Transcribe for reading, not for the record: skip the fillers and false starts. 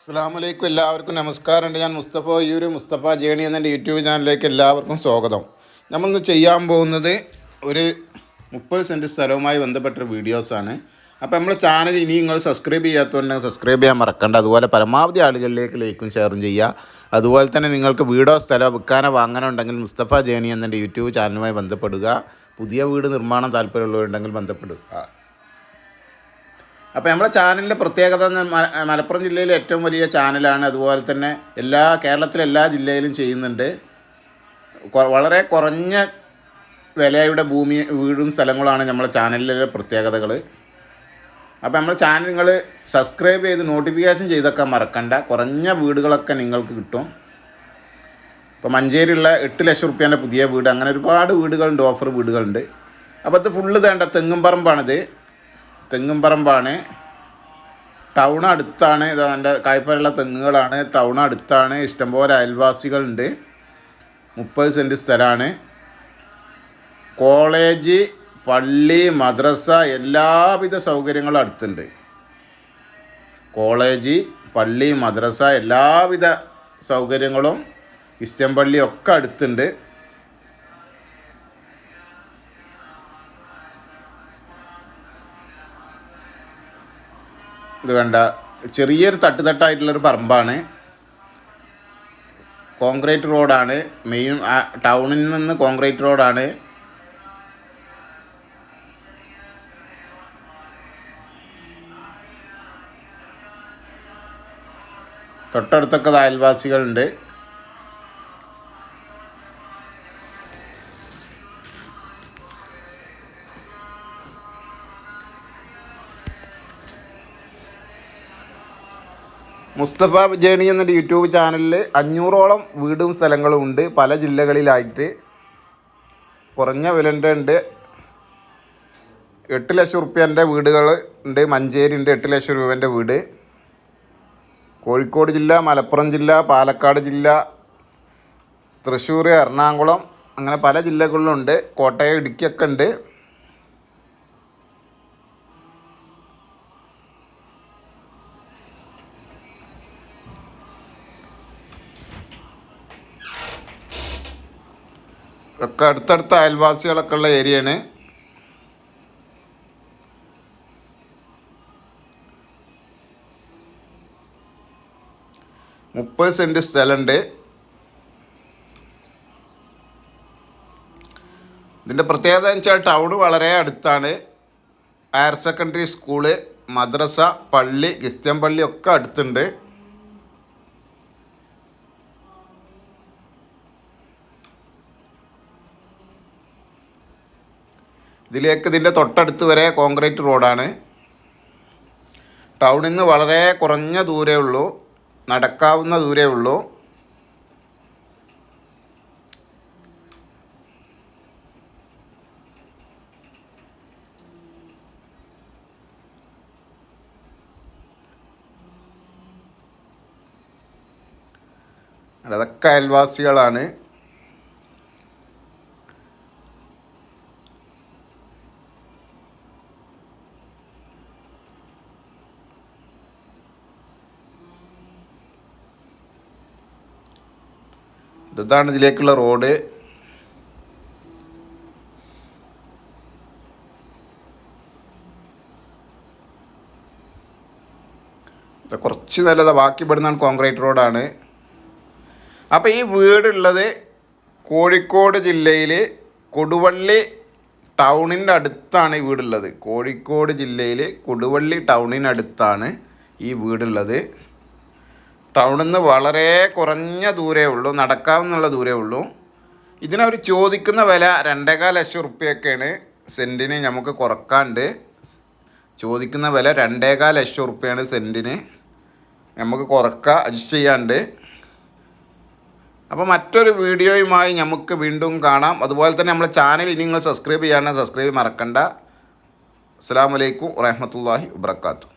അസ്സലാമലൈക്കും. എല്ലാവർക്കും നമസ്കാരമുണ്ട്. ഞാൻ മുസ്തഫ ജേണി എന്ന യൂട്യൂബ് ചാനലിലേക്ക് എല്ലാവർക്കും സ്വാഗതം. നമ്മളിന്ന് ചെയ്യാൻ പോകുന്നത് ഒരു 30 സെൻറ്റ് സ്ഥലവുമായി ബന്ധപ്പെട്ടൊരു വീഡിയോസാണ്. അപ്പോൾ നമ്മുടെ ചാനൽ ഇനി നിങ്ങൾ സബ്സ്ക്രൈബ് ചെയ്യാത്തതുകൊണ്ട് സബ്സ്ക്രൈബ് ചെയ്യാൻ മറക്കണ്ട. അതുപോലെ പരമാവധി ആളുകളിലേക്ക് ലൈക്കും ഷെയറും ചെയ്യുക. അതുപോലെ തന്നെ നിങ്ങൾക്ക് വീടോ സ്ഥലമോ വിൽക്കാനോ വാങ്ങാനോ ഉണ്ടെങ്കിൽ മുസ്തഫ ജേണി എന്ന യൂട്യൂബ് ചാനലുമായി ബന്ധപ്പെടുക. പുതിയ വീട് നിർമ്മാണം താല്പര്യമുള്ളവരുണ്ടെങ്കിൽ ബന്ധപ്പെടുക. അപ്പോൾ നമ്മുടെ ചാനലിൻ്റെ പ്രത്യേകത മലപ്പുറം ജില്ലയിലെ ഏറ്റവും വലിയ ചാനലാണ്. അതുപോലെ തന്നെ കേരളത്തിലെ എല്ലാ ജില്ലയിലും ചെയ്യുന്നുണ്ട്. വളരെ കുറഞ്ഞ വിലയുടെ വീടും സ്ഥലങ്ങളാണ് നമ്മുടെ ചാനലിലെ പ്രത്യേകതകൾ. അപ്പോൾ നമ്മുടെ ചാനൽ നിങ്ങൾ സബ്സ്ക്രൈബ് ചെയ്ത് നോട്ടിഫിക്കേഷൻ ചെയ്തൊക്കെ മറക്കണ്ട. കുറഞ്ഞ വീടുകളൊക്കെ നിങ്ങൾക്ക് കിട്ടും. ഇപ്പോൾ മഞ്ചേരിയുള്ള 8 ലക്ഷം റുപ്യേൻ്റെ പുതിയ വീട്, അങ്ങനെ ഒരുപാട് വീടുകളുണ്ട്, ഓഫർ വീടുകളുണ്ട്. അപ്പോൾ ഇത് ഫുള്ള് വേണ്ട തെങ്ങും പറമ്പാണ്. ടൗൺ അടുത്താണ്. ഇത് എൻ്റെ കായ്പലുള്ള തെങ്ങുകളാണ്. ടൗൺ അടുത്താണ്. ഇഷ്ടംപോലെ അയൽവാസികളുണ്ട്. 30 സെൻറ്റ് സ്ഥലമാണ്. കോളേജ്, പള്ളി, മദ്രസ എല്ലാവിധ സൗകര്യങ്ങളും അടുത്തുണ്ട്. കോളേജ്, പള്ളി, മദ്രസ എല്ലാവിധ സൗകര്യങ്ങളും ക്രിസ്ത്യൻ പള്ളി ഒക്കെ അടുത്തുണ്ട്. ഇത് കണ്ട ചെറിയൊരു തട്ടുതട്ടായിട്ടുള്ളൊരു പറമ്പാണ്. കോൺക്രീറ്റ് റോഡാണ്. മെയിൻ ടൗണിൽ നിന്ന് കോൺക്രീറ്റ് റോഡാണ്. തൊട്ടടുത്തൊക്കെ അയൽവാസികളുണ്ട്. മുസ്തഫ ജേണി എന്ന യൂട്യൂബ് ചാനലിൽ 500ഓളം വീടും സ്ഥലങ്ങളും ഉണ്ട്. പല ജില്ലകളിലായിട്ട് കുറഞ്ഞ വിലൻ്റെ ഉണ്ട്. 8 ലക്ഷം റുപ്യേൻ്റെ വീടുകൾ ഉണ്ട്. മഞ്ചേരി ഉണ്ട് 8 ലക്ഷം രൂപേൻ്റെ വീട്. കോഴിക്കോട് ജില്ല, മലപ്പുറം ജില്ല, പാലക്കാട് ജില്ല, തൃശ്ശൂർ, എറണാകുളം അങ്ങനെ പല ജില്ലകളിലുണ്ട്. കോട്ടയം, ഇടുക്കിയൊക്കെ ഉണ്ട്. ഒക്കെ അടുത്തടുത്ത അയൽവാസികളൊക്കെ ഉള്ള ഏരിയയാണ്. മുപ്പത് സെൻറ്റ് സ്ഥലമുണ്ട്. ഇതിൻ്റെ പ്രത്യേകത എന്ന് വെച്ചാൽ ടൗൺ വളരെ അടുത്താണ്. ഹയർ സെക്കൻഡറി സ്കൂള്, മദ്രസ, പള്ളി, ക്രിസ്ത്യൻ പള്ളി ഒക്കെ അടുത്തുണ്ട്. ഇതിൻ്റെ തൊട്ടടുത്ത് വരെ കോൺക്രീറ്റ് റോഡാണ്. ടൗണിൽ നിന്ന് വളരെ കുറഞ്ഞ ദൂരേ ഉള്ളൂ, നടക്കാവുന്ന ദൂരേ ഉള്ളൂ. അതൊക്കെ അയൽവാസികളാണ്. ഇതാണ് ഇതിലേക്കുള്ള റോഡ്. കുറച്ച് നല്ലതാണ്. ബാക്കി ഇവിടുന്നാണ് കോൺക്രീറ്റ് റോഡാണ്. അപ്പോൾ ഈ വീടുള്ളത് കോഴിക്കോട് ജില്ലയിൽ കൊടുവള്ളി ടൗണിൻ്റെ അടുത്താണ് ഈ വീടുള്ളത്. കോഴിക്കോട് ജില്ലയിൽ കൊടുവള്ളി ടൗണിനടുത്താണ് ഈ വീടുള്ളത്. ടൗണിൽ നിന്ന് വളരെ കുറഞ്ഞ ദൂരേ ഉള്ളൂ, നടക്കാവുന്നുള്ള ദൂരേ ഉള്ളൂ. ഇതിനവർ ചോദിക്കുന്ന വില 2.25 ലക്ഷം റുപ്യൊക്കെയാണ്. സെൻറ്റിന് നമുക്ക് കുറക്കാണ്ട്. ചോദിക്കുന്ന വില 2.25 ലക്ഷം റുപ്യാണ് സെൻറ്റിന്. നമുക്ക് കുറക്കുക, അഡ്ജസ്റ്റ് ചെയ്യാണ്ട്. അപ്പോൾ മറ്റൊരു വീഡിയോയുമായി നമുക്ക് വീണ്ടും കാണാം. അതുപോലെ തന്നെ നമ്മുടെ ചാനൽ ഇനി നിങ്ങൾ സബ്സ്ക്രൈബ് ചെയ്യാണ്ട് സബ്സ്ക്രൈബ് മറക്കണ്ട. അസ്സലാമു അലൈക്കും വറഹ്മത്തുള്ളാഹി വബറകാതുഹു.